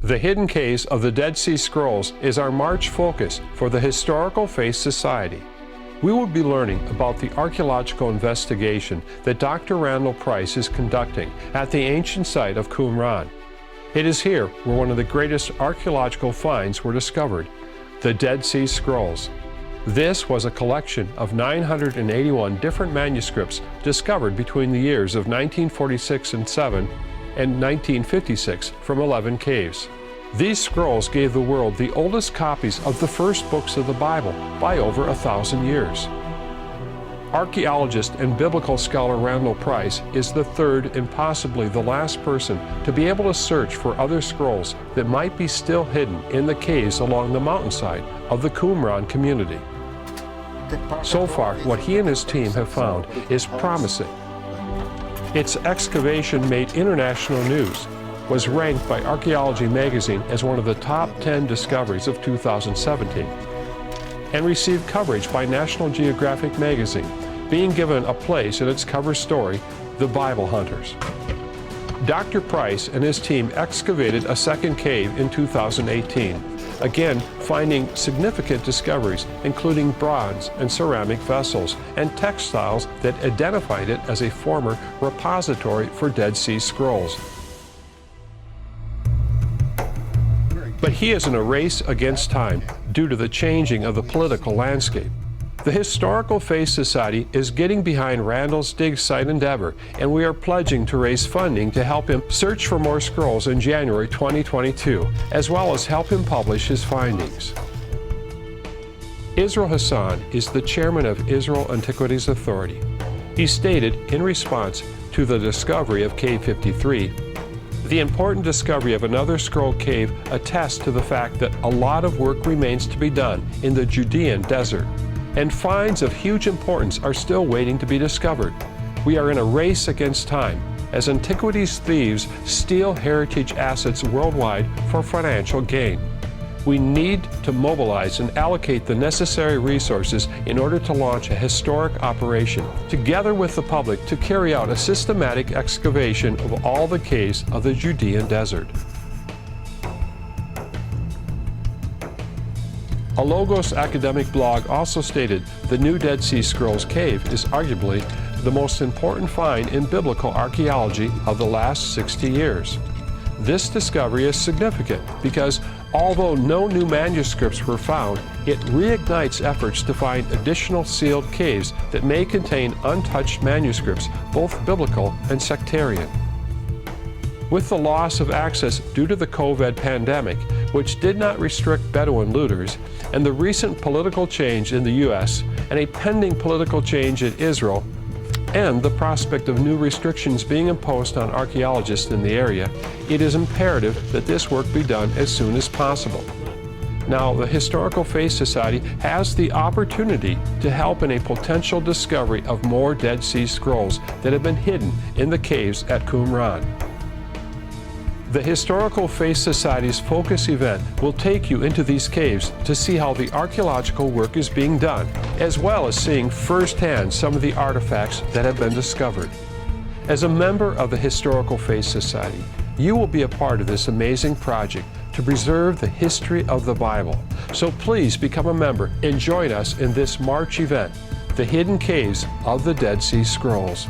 The Hidden Caves of the Dead Sea Scrolls is our March focus for the Historical Faith Society. We will be learning about the archaeological investigation that Dr. Randall Price is conducting at the ancient site of Qumran. It is here where one of the greatest archaeological finds were discovered, the Dead Sea Scrolls. This was a collection of 981 different manuscripts discovered between the years of 1946 and 7 and 1956 from 11 caves. These scrolls gave the world the oldest copies of the first books of the Bible by over 1,000 years. Archaeologist and biblical scholar Randall Price is the third and possibly the last person to be able to search for other scrolls that might be still hidden in the caves along the mountainside of the Qumran community. So far, what he and his team have found is promising. Its excavation made international news, was ranked by Archaeology magazine as one of the top 10 discoveries of 2017, and received coverage by National Geographic magazine, being given a place in its cover story, The Bible Hunters. Dr. Price and his team excavated a second cave in 2018, again finding significant discoveries, including bronze and ceramic vessels and textiles that identified it as a former repository for Dead Sea Scrolls. But he is in a race against time due to the changing of the political landscape. The Historical Faith Society is getting behind Randall's dig site endeavor, and we are pledging to raise funding to help him search for more scrolls in January 2022, as well as help him publish his findings. Israel Hassan is the chairman of Israel Antiquities Authority. He stated in response to the discovery of Cave 53, "The important discovery of another scroll cave attests to the fact that a lot of work remains to be done in the Judean desert, and finds of huge importance are still waiting to be discovered. We are in a race against time, as antiquities thieves steal heritage assets worldwide for financial gain. We need to mobilize and allocate the necessary resources in order to launch a historic operation, together with the public, to carry out a systematic excavation of all the caves of the Judean desert." A Logos academic blog also stated the new Dead Sea Scrolls cave is arguably the most important find in biblical archaeology of the last 60 years. This discovery is significant because although no new manuscripts were found, it reignites efforts to find additional sealed caves that may contain untouched manuscripts, both biblical and sectarian. With the loss of access due to the COVID pandemic, which did not restrict Bedouin looters, and the recent political change in the U.S., and a pending political change in Israel, and the prospect of new restrictions being imposed on archaeologists in the area, it is imperative that this work be done as soon as possible. Now, the Historical Faith Society has the opportunity to help in a potential discovery of more Dead Sea Scrolls that have been hidden in the caves at Qumran. The Historical Faith Society's focus event will take you into these caves to see how the archaeological work is being done, as well as seeing firsthand some of the artifacts that have been discovered. As a member of the Historical Faith Society, you will be a part of this amazing project to preserve the history of the Bible. So please become a member and join us in this March event, the Hidden Caves of the Dead Sea Scrolls.